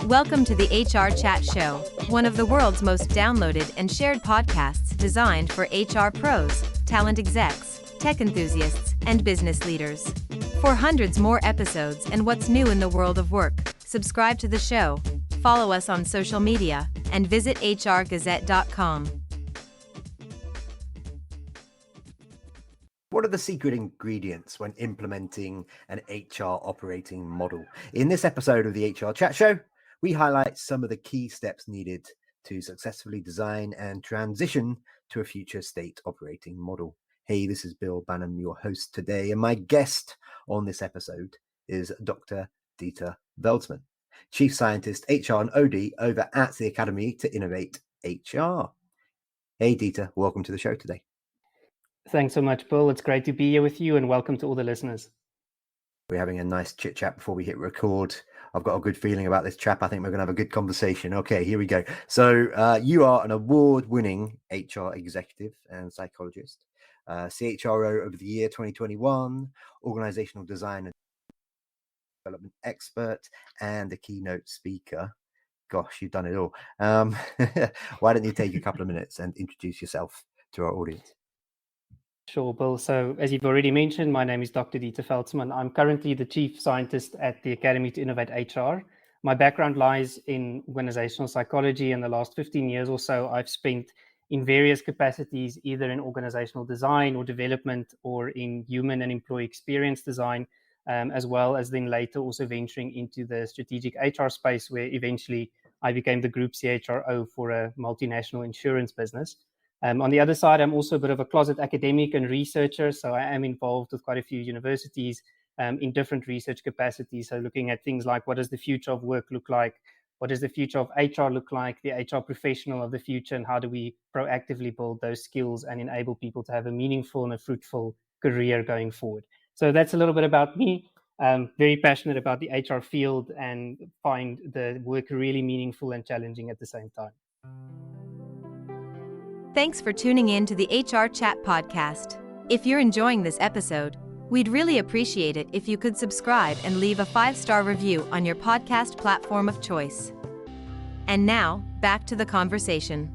Welcome to the HRchat show, one of the world's most downloaded and shared podcasts designed for HR pros, talent execs, tech enthusiasts, and business leaders. For hundreds more episodes and what's new in the world of work, subscribe to the show, follow us on social media, and visit hrgazette.com. What are the secret ingredients when implementing an HR operating model? In this episode of the HRchat show, we highlight some of the key steps needed to successfully design and transition to a future state operating model. Hey, this is Bill Banham, your host today, and my guest on this episode is Dr. Dieter Veldsman, Chief Scientist, HR and OD over at the Academy to Innovate HR. Hey, Dieter, welcome to the show today. Thanks so much, Bill. It's great to be here with you, and welcome to all the listeners. We're having a nice chit chat before we hit record. I've got a good feeling about this chap. I think we're going to have a good conversation. Okay, here we go. So you are an award-winning HR executive and psychologist, CHRO of the year 2021, organizational design and development expert, and a keynote speaker. Gosh, you've done it all. Why don't you take a couple of minutes and introduce yourself to our audience? Sure, Bill. So as you've already mentioned, my name is Dr. Dieter Veldsman. I'm currently the Chief Scientist at the Academy to Innovate HR. My background lies in organizational psychology, and the last 15 years or so I've spent in various capacities, either in organizational design or development or in human and employee experience design, as well as then later also venturing into the strategic HR space, where eventually I became the Group CHRO for a multinational insurance business. On the other side, I'm also a bit of a closet academic and researcher, so I am involved with quite a few universities in different research capacities. So looking at things like, what does the future of work look like? What does the future of HR look like, the HR professional of the future, and how do we proactively build those skills and enable people to have a meaningful and a fruitful career going forward? So that's a little bit about me. I'm very passionate about the HR field and find the work really meaningful and challenging at the same time. Thanks for tuning in to the HRchat podcast. If you're enjoying this episode, we'd really appreciate it if you could subscribe and leave a 5-star review on your podcast platform of choice. And now, back to the conversation.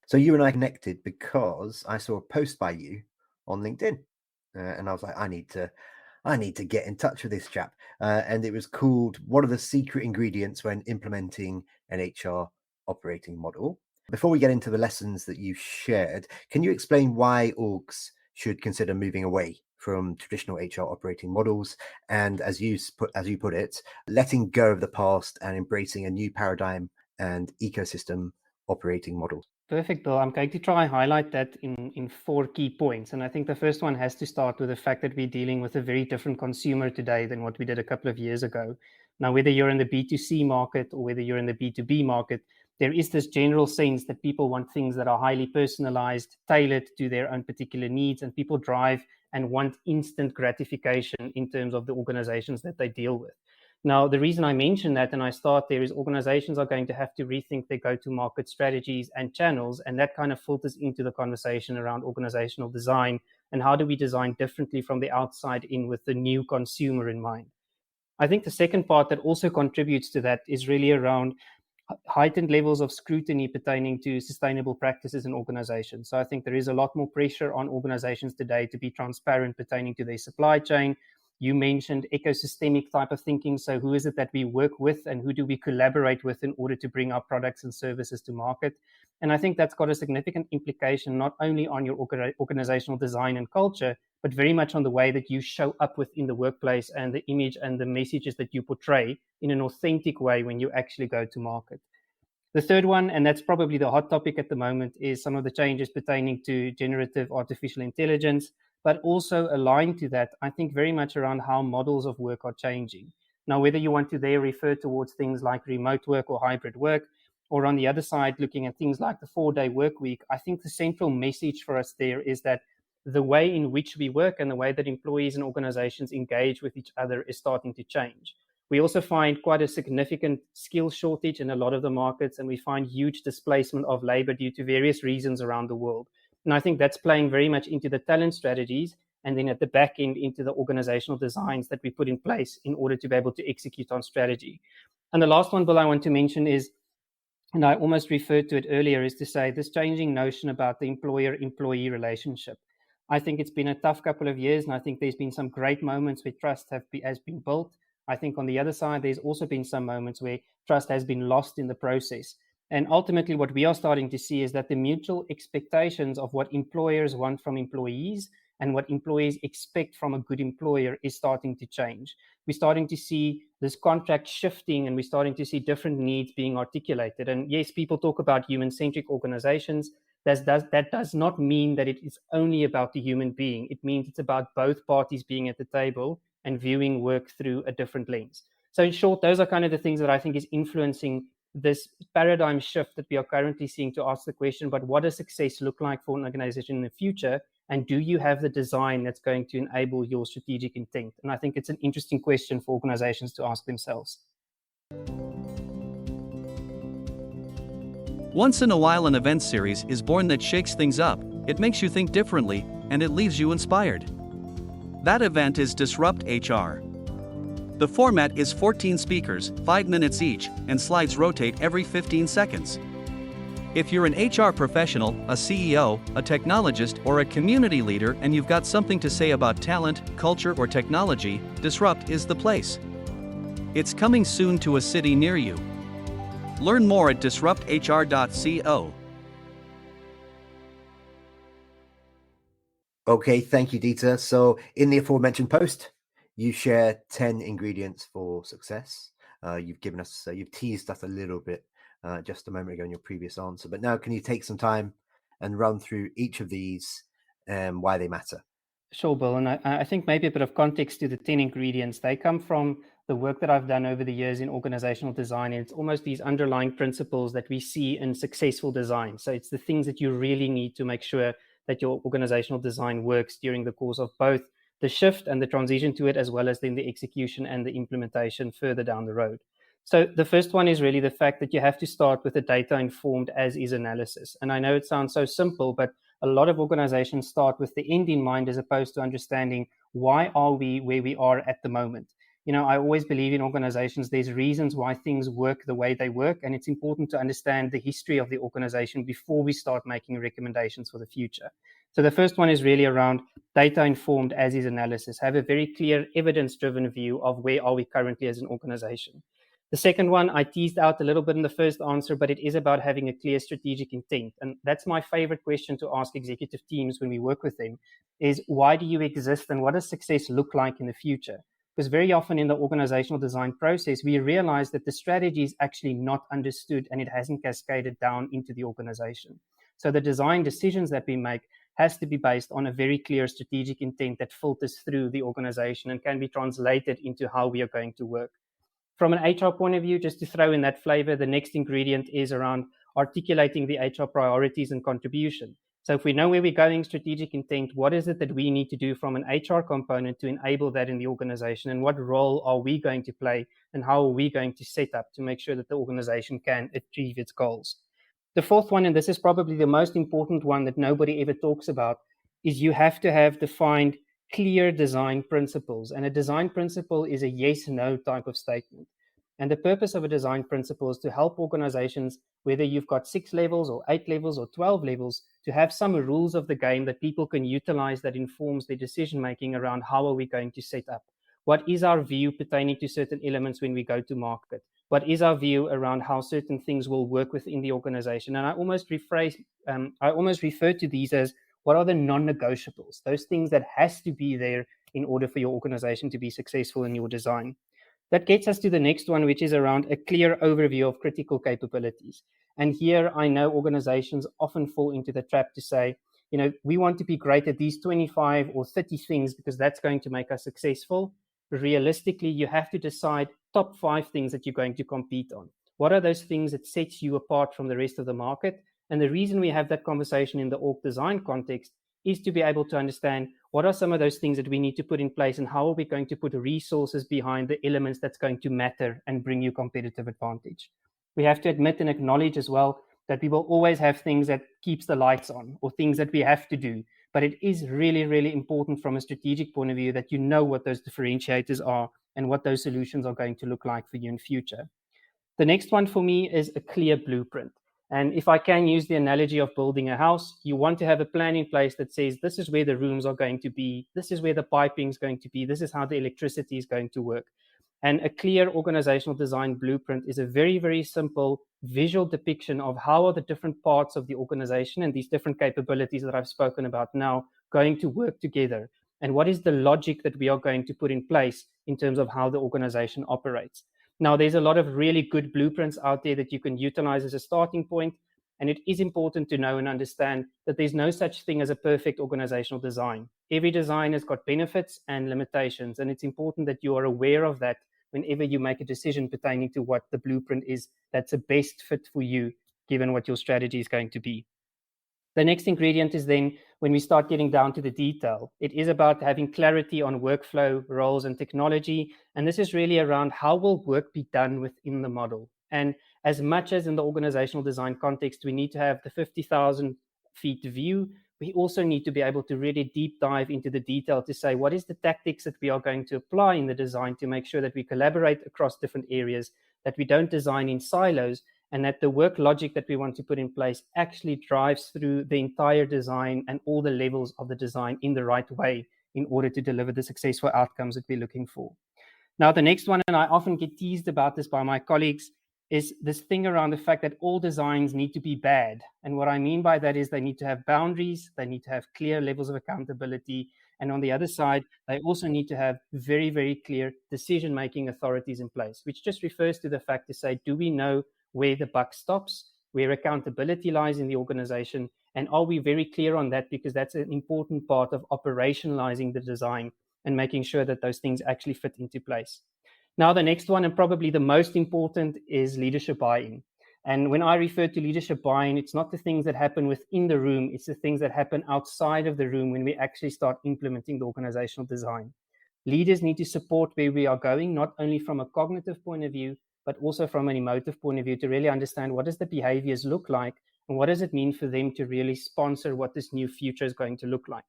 So you and I connected because I saw a post by you on LinkedIn, and I was like, I need to get in touch with this chap. And it was called, "What are the secret ingredients when implementing an HR operating model?" Before we get into the lessons that you shared, can you explain why orgs should consider moving away from traditional HR operating models and, as you put it, letting go of the past and embracing a new paradigm and ecosystem operating model? Perfect, Bill. I'm going to try and highlight that in 4 key points. And I think the first one has to start with the fact that we're dealing with a very different consumer today than what we did a couple of years ago. Now, whether you're in the B2C market or whether you're in the B2B market, there is this general sense that people want things that are highly personalized, tailored to their own particular needs, and people drive and want instant gratification in terms of the organizations that they deal with. Now, the reason I mention that and I start there is organizations are going to have to rethink their go-to-market strategies and channels, and that kind of filters into the conversation around organizational design and how do we design differently from the outside in with the new consumer in mind. I think the second part that also contributes to that is really around heightened levels of scrutiny pertaining to sustainable practices in organizations. So I think there is a lot more pressure on organizations today to be transparent pertaining to their supply chain. You mentioned ecosystemic type of thinking. So who is it that we work with and who do we collaborate with in order to bring our products and services to market? And I think that's got a significant implication not only on your organizational design and culture, but very much on the way that you show up within the workplace and the image and the messages that you portray in an authentic way when you actually go to market. The third one, and that's probably the hot topic at the moment, is some of the changes pertaining to generative artificial intelligence, but also aligned to that, I think very much around how models of work are changing. Now, whether you want to there refer towards things like remote work or hybrid work, or on the other side, looking at things like the 4-day work week, I think the central message for us there is that the way in which we work and the way that employees and organizations engage with each other is starting to change. We also find quite a significant skill shortage in a lot of the markets, and we find huge displacement of labor due to various reasons around the world. And I think that's playing very much into the talent strategies and then at the back end into the organizational designs that we put in place in order to be able to execute on strategy. And the last one, Bill, I want to mention is, and I almost referred to it earlier, is to say this changing notion about the employer-employee relationship. I think it's been a tough couple of years, and I think there's been some great moments where trust has been built. I think on the other side, there's also been some moments where trust has been lost in the process. And ultimately, what we are starting to see is that the mutual expectations of what employers want from employees and what employees expect from a good employer is starting to change. We're starting to see this contract shifting, and we're starting to see different needs being articulated. And yes, people talk about human-centric organizations. That does not mean that it is only about the human being. It means it's about both parties being at the table and viewing work through a different lens. So in short, those are kind of the things that I think is influencing this paradigm shift that we are currently seeing, to ask the question, but what does success look like for an organization in the future? And do you have the design that's going to enable your strategic intent? And I think it's an interesting question for organizations to ask themselves. Once in a while, an event series is born that shakes things up, it makes you think differently, and it leaves you inspired. That event is Disrupt HR. The format is 14 speakers, 5 minutes each, and slides rotate every 15 seconds. If you're an HR professional, a CEO, a technologist, or a community leader and you've got something to say about talent, culture, or technology, Disrupt is the place. It's coming soon to a city near you. Learn more at disrupthr.co. Okay, thank you, Dieter. So in the aforementioned post, you share 10 ingredients for success. You've given us, you've teased us a little bit just a moment ago in your previous answer, but now can you take some time and run through each of these and why they matter? Sure, Bill. And I think maybe a bit of context to the 10 ingredients. They come from the work that I've done over the years in organizational design. And it's almost these underlying principles that we see in successful design. So it's the things that you really need to make sure that your organizational design works during the course of both the shift and the transition to it, as well as then the execution and the implementation further down the road. So the first one is really the fact that you have to start with a data-informed as-is analysis. And I know it sounds so simple, but a lot of organizations start with the end in mind as opposed to understanding why are we where we are at the moment. You know, I always believe in organizations, there's reasons why things work the way they work, and it's important to understand the history of the organization before we start making recommendations for the future. So the first one is really around data-informed as-is analysis. Have a very clear evidence-driven view of where are we currently as an organization. The second one I teased out a little bit in the first answer, but it is about having a clear strategic intent. And that's my favorite question to ask executive teams when we work with them is, why do you exist and what does success look like in the future? Because very often in the organizational design process, we realize that the strategy is actually not understood and it hasn't cascaded down into the organization. So the design decisions that we make has to be based on a very clear strategic intent that filters through the organization and can be translated into how we are going to work. From an HR point of view, just to throw in that flavor, the next ingredient is around articulating the HR priorities and contribution. So if we know where we're going, strategic intent, what is it that we need to do from an HR component to enable that in the organization? And what role are we going to play? And how are we going to set up to make sure that the organization can achieve its goals? The fourth one, and this is probably the most important one that nobody ever talks about, is you have to have defined clear design principles. And a design principle is a yes-no type of statement. And the purpose of a design principle is to help organizations, whether you've got 6 levels or 8 levels or 12 levels, to have some rules of the game that people can utilize that informs their decision-making around how are we going to set up. What is our view pertaining to certain elements when we go to market? What is our view around how certain things will work within the organization? And I almost refer to these as, what are the non-negotiables? Those things that has to be there in order for your organization to be successful in your design. That gets us to the next one, which is around a clear overview of critical capabilities. And here I know organizations often fall into the trap to say, you know, we want to be great at these 25 or 30 things because that's going to make us successful. Realistically, you have to decide top 5 things that you're going to compete on. What are those things that sets you apart from the rest of the market? And the reason we have that conversation in the org design context is to be able to understand what are some of those things that we need to put in place and how are we going to put resources behind the elements that's going to matter and bring you competitive advantage. We have to admit and acknowledge as well that we will always have things that keeps the lights on or things that we have to do. But it is really, really important from a strategic point of view that you know what those differentiators are and what those solutions are going to look like for you in future. The next one for me is a clear blueprint. And if I can use the analogy of building a house, you want to have a plan in place that says, this is where the rooms are going to be, this is where the piping is going to be, this is how the electricity is going to work. And a clear organizational design blueprint is a very, very simple visual depiction of how are the different parts of the organization and these different capabilities that I've spoken about now going to work together. And what is the logic that we are going to put in place in terms of how the organization operates. Now, there's a lot of really good blueprints out there that you can utilize as a starting point. And it is important to know and understand that there's no such thing as a perfect organizational design. Every design has got benefits and limitations. And it's important that you are aware of that whenever you make a decision pertaining to what the blueprint is that's the best fit for you, given what your strategy is going to be. The next ingredient is then when we start getting down to the detail. It is about having clarity on workflow, roles, and technology. And this is really around how will work be done within the model. And as much as in the organizational design context, we need to have the 50,000 feet view, we also need to be able to really deep dive into the detail to say, what is the tactics that we are going to apply in the design to make sure that we collaborate across different areas, that we don't design in silos, and that the work logic that we want to put in place actually drives through the entire design and all the levels of the design in the right way in order to deliver the successful outcomes that we're looking for. Now, the next one, and I often get teased about this by my colleagues, is this thing around the fact that all designs need to be bad. And what I mean by that is they need to have boundaries, they need to have clear levels of accountability, and on the other side, they also need to have very, very clear decision-making authorities in place, which just refers to the fact to say, do we know where the buck stops, where accountability lies in the organization, and are we very clear on that? Because that's an important part of operationalizing the design and making sure that those things actually fit into place. Now, the next one, and probably the most important, is leadership buy-in. And when I refer to leadership buy-in, it's not the things that happen within the room, it's the things that happen outside of the room when we actually start implementing the organizational design. Leaders need to support where we are going, not only from a cognitive point of view, but also from an emotive point of view, to really understand what does the behaviors look like and what does it mean for them to really sponsor what this new future is going to look like.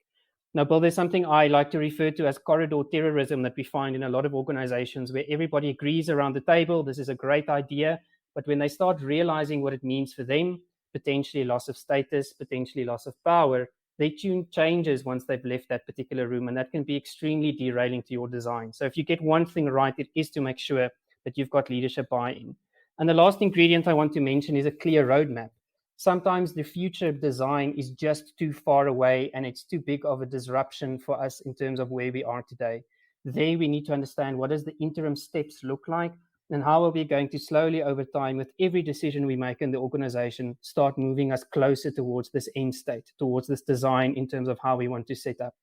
Now, Bill, there's something I like to refer to as corridor terrorism that we find in a lot of organizations where everybody agrees around the table, this is a great idea, but when they start realizing what it means for them, potentially loss of status, potentially loss of power, their tune changes once they've left that particular room, and that can be extremely derailing to your design. So if you get one thing right, it is to make sure that you've got leadership buy-in. And the last ingredient I want to mention is a clear roadmap. Sometimes the future design is just too far away and it's too big of a disruption for us in terms of where we are today. There we need to understand what does the interim steps look like and how are we going to slowly over time with every decision we make in the organization start moving us closer towards this end state, towards this design in terms of how we want to set up.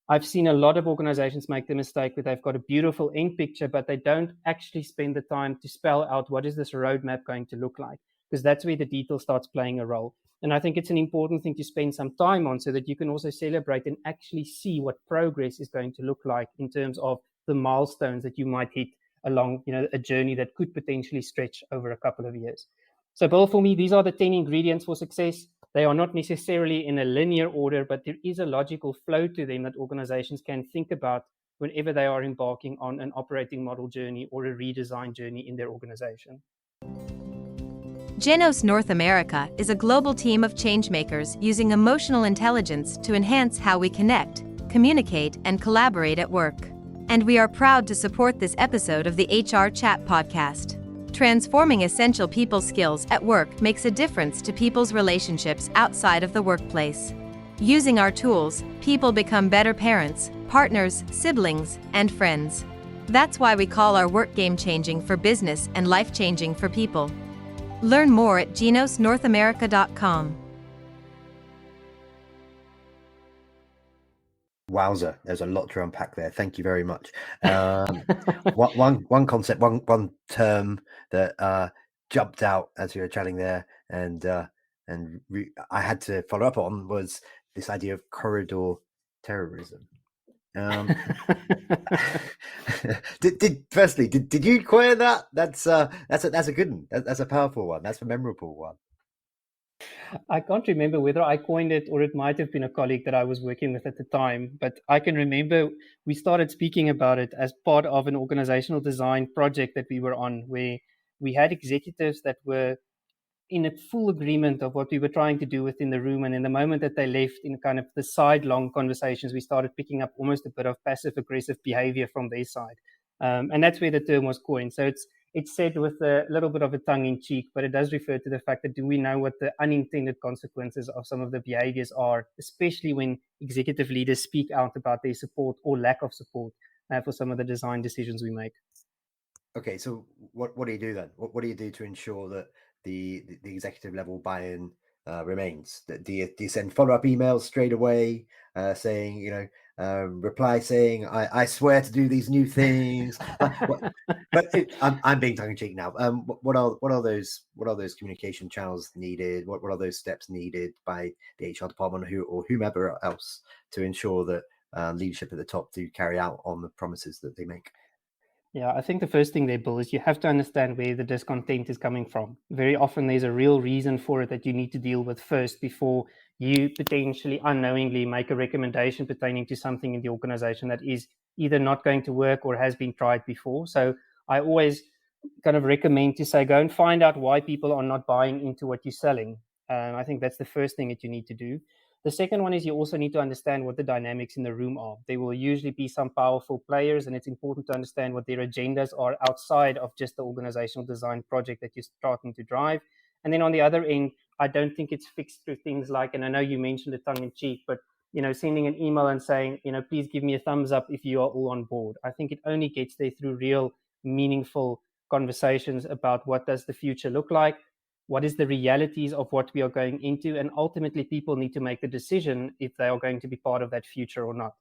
I've seen a lot of organizations make the mistake where they've got a beautiful end picture, but they don't actually spend the time to spell out what is this roadmap going to look like, because that's where the detail starts playing a role. And I think it's an important thing to spend some time on so that you can also celebrate and actually see what progress is going to look like in terms of the milestones that you might hit along, a journey that could potentially stretch over a couple of years. So, Bill, for me, these are the 10 ingredients for success. They are not necessarily in a linear order, but there is a logical flow to them that organizations can think about whenever they are embarking on an operating model journey or a redesign journey in their organization. Genos North America is a global team of changemakers using emotional intelligence to enhance how we connect, communicate, and collaborate at work. And we are proud to support this episode of the HRchat podcast. Transforming essential people skills at work makes a difference to people's relationships outside of the workplace. Using our tools, people become better parents, partners, siblings, and friends. That's why we call our work game-changing for business and life-changing for people. Learn more at genosnorthamerica.com. Wowza, there's a lot to unpack there. Thank you very much. One concept, one term that jumped out as you were chatting there, and I had to follow up on was this idea of corridor terrorism. Did you acquire that? That's a good one. That's a powerful one. That's a memorable one. I can't remember whether I coined it or it might have been a colleague that I was working with at the time, but I can remember we started speaking about it as part of an organizational design project that we were on, where we had executives that were in a full agreement of what we were trying to do within the room. And in the moment that they left, in kind of the sidelong conversations, we started picking up almost a bit of passive aggressive behavior from their side. And that's where the term was coined. So it's said with a little bit of a tongue in cheek, but it does refer to the fact that do we know what the unintended consequences of some of the behaviors are, especially when executive leaders speak out about their support or lack of support for some of the design decisions we make. Okay, so what do you do then? What do you do to ensure that the executive level buy-in remains? Do you send follow-up emails straight away saying, reply saying, I swear to do these new things? I'm being tongue-in-cheek now. What are those communication channels needed? What are those steps needed by the HR department or whomever else to ensure that leadership at the top do carry out on the promises that they make? Yeah, I think the first thing there, Bill, is you have to understand where the discontent is coming from. Very often there's a real reason for it that you need to deal with first before you potentially unknowingly make a recommendation pertaining to something in the organization that is either not going to work or has been tried before. So I always kind of recommend to say, go and find out why people are not buying into what you're selling. I think that's the first thing that you need to do. The second one is you also need to understand what the dynamics in the room are. There will usually be some powerful players, and it's important to understand what their agendas are outside of just the organizational design project that you're starting to drive. And then on the other end, I don't think it's fixed through things like, and I know you mentioned it tongue in cheek, but sending an email and saying, please give me a thumbs up if you are all on board. I think it only gets there through real, meaningful conversations about what does the future look like, what is the realities of what we are going into, and ultimately people need to make the decision if they are going to be part of that future or not.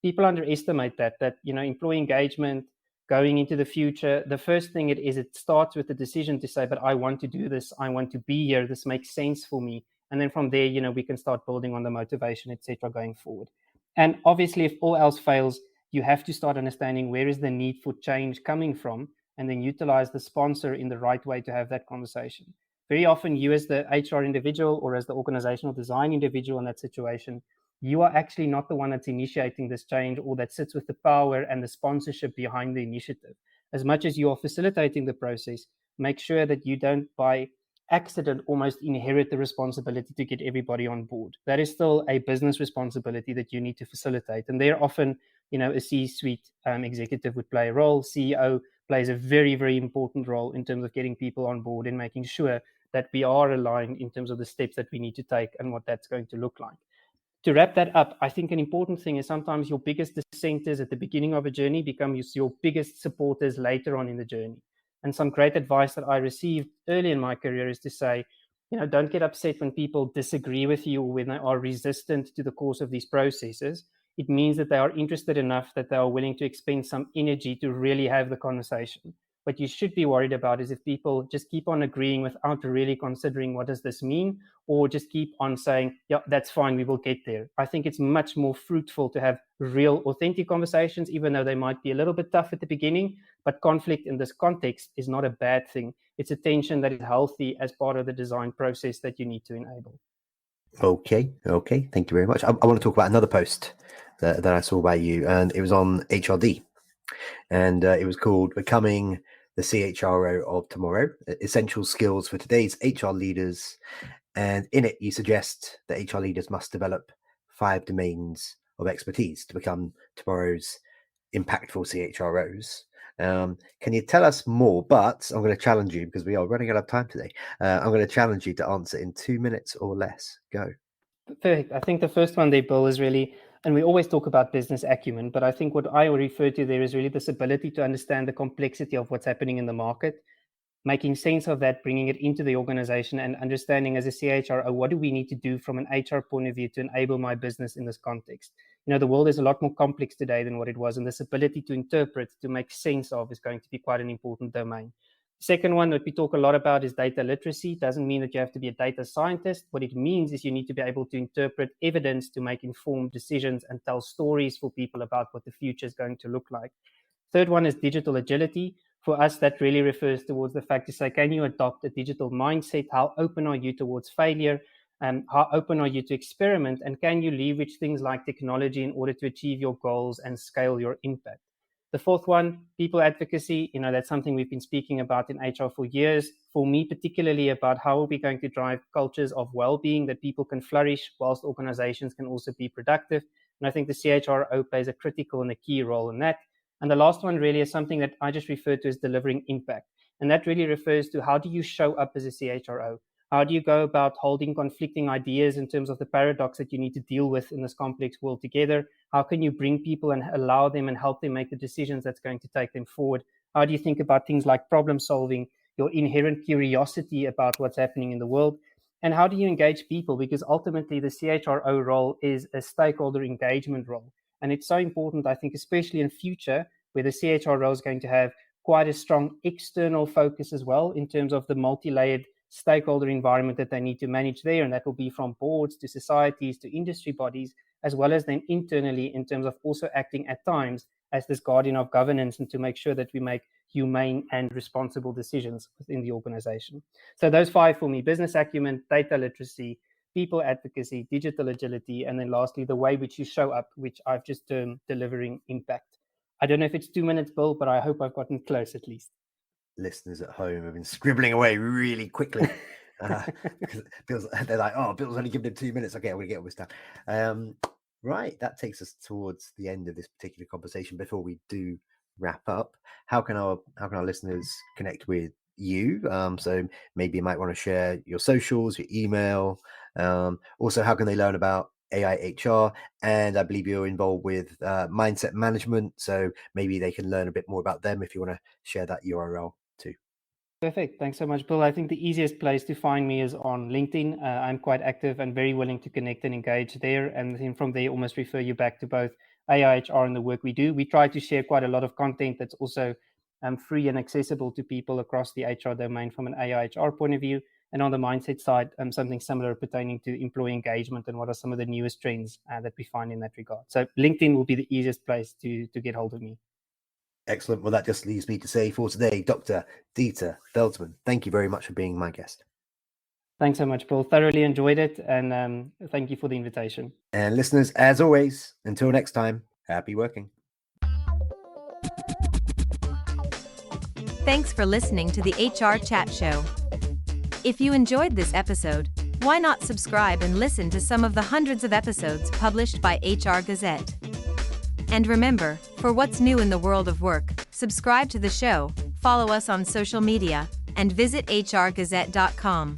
People underestimate that employee engagement going into the future, the first thing it starts with the decision to say, but I want to do this, I want to be here, this makes sense for me. And then from there, we can start building on the motivation, etc., going forward. And obviously, if all else fails, you have to start understanding where is the need for change coming from, and then utilize the sponsor in the right way to have that conversation. Very often, you as the HR individual or as the organizational design individual in that situation, you are actually not the one that's initiating this change or that sits with the power and the sponsorship behind the initiative. As much as you are facilitating the process, make sure that you don't, by accident, almost inherit the responsibility to get everybody on board. That is still a business responsibility that you need to facilitate. And there often, a C-suite executive would play a role. CEO plays a very, very important role in terms of getting people on board and making sure that we are aligned in terms of the steps that we need to take and what that's going to look like. To wrap that up, I think an important thing is sometimes your biggest dissenters at the beginning of a journey become your biggest supporters later on in the journey. And some great advice that I received early in my career is to say, don't get upset when people disagree with you or when they are resistant to the course of these processes. It means that they are interested enough that they are willing to expend some energy to really have the conversation. What you should be worried about is if people just keep on agreeing without really considering what does this mean, or just keep on saying, yeah, that's fine, we will get there. I think it's much more fruitful to have real, authentic conversations, even though they might be a little bit tough at the beginning. But conflict in this context is not a bad thing. It's a tension that is healthy as part of the design process that you need to enable. Okay. Thank you very much. I want to talk about another post that I saw by you, and it was on HRD. And it was called Becoming the CHRO of Tomorrow, Essential Skills for Today's HR Leaders. And in it, you suggest that HR leaders must develop 5 domains of expertise to become tomorrow's impactful CHROs. Can you tell us more? But I'm going to challenge you, because we are running out of time today. I'm going to challenge you to answer in 2 minutes or less. Go. Perfect. I think the first one there, Bill, is really, and we always talk about business acumen, but I think what I refer to there is really this ability to understand the complexity of what's happening in the market, making sense of that, bringing it into the organization, and understanding as a CHRO, what do we need to do from an HR point of view to enable my business in this context? The world is a lot more complex today than what it was, and this ability to interpret, to make sense of, is going to be quite an important domain. Second one that we talk a lot about is data literacy. It doesn't mean that you have to be a data scientist. What it means is you need to be able to interpret evidence to make informed decisions and tell stories for people about what the future is going to look like. Third one is digital agility. For us, that really refers towards the fact to say, can you adopt a digital mindset? How open are you towards failure? How open are you to experiment? And can you leverage things like technology in order to achieve your goals and scale your impact? The fourth one, people advocacy. That's something we've been speaking about in HR for years. For me, particularly about how are we going to drive cultures of well-being that people can flourish whilst organizations can also be productive. And I think the CHRO plays a critical and a key role in that. And the last one really is something that I just refer to as delivering impact. And that really refers to how do you show up as a CHRO? How do you go about holding conflicting ideas in terms of the paradox that you need to deal with in this complex world together? How can you bring people and allow them and help them make the decisions that's going to take them forward? How do you think about things like problem solving, your inherent curiosity about what's happening in the world? And how do you engage people? Because ultimately the CHRO role is a stakeholder engagement role. And it's so important, I think, especially in future, where the CHRO is going to have quite a strong external focus as well in terms of the multi-layered stakeholder environment that they need to manage there. And that will be from boards to societies to industry bodies, as well as then internally in terms of also acting at times as this guardian of governance and to make sure that we make humane and responsible decisions within the organization. So those 5 for me: business acumen, data literacy, people advocacy, digital agility, and then lastly, the way which you show up, which I've just termed delivering impact. I don't know if it's 2 minutes, Bill, but I hope I've gotten close at least. Listeners at home have been scribbling away really quickly. Because they're like, oh, Bill's only given him 2 minutes. Okay, I'm going to get all this done. Right, that takes us towards the end of this particular conversation. Before we do wrap up, how can our listeners connect with you? So maybe you might want to share your socials, your email. Also, how can they learn about AIHR? And I believe you're involved with mindset management, so maybe they can learn a bit more about them if you want to share that URL too. Perfect. Thanks so much, Bill. I think the easiest place to find me is on LinkedIn. I'm quite active and very willing to connect and engage there. And then from there, almost refer you back to both AIHR and the work we do. We try to share quite a lot of content that's also free and accessible to people across the HR domain from an AIHR point of view. And on the mindset side, something similar pertaining to employee engagement and what are some of the newest trends that we find in that regard. So LinkedIn will be the easiest place to get hold of me. Excellent. Well, that just leaves me to say for today, Dr. Dieter Veldsman, thank you very much for being my guest. Thanks so much, Paul. Thoroughly enjoyed it. And thank you for the invitation. And listeners, as always, until next time, happy working. Thanks for listening to the HR Chat Show. If you enjoyed this episode, why not subscribe and listen to some of the hundreds of episodes published by HR Gazette? And remember, for what's new in the world of work, subscribe to the show, follow us on social media, and visit hrgazette.com.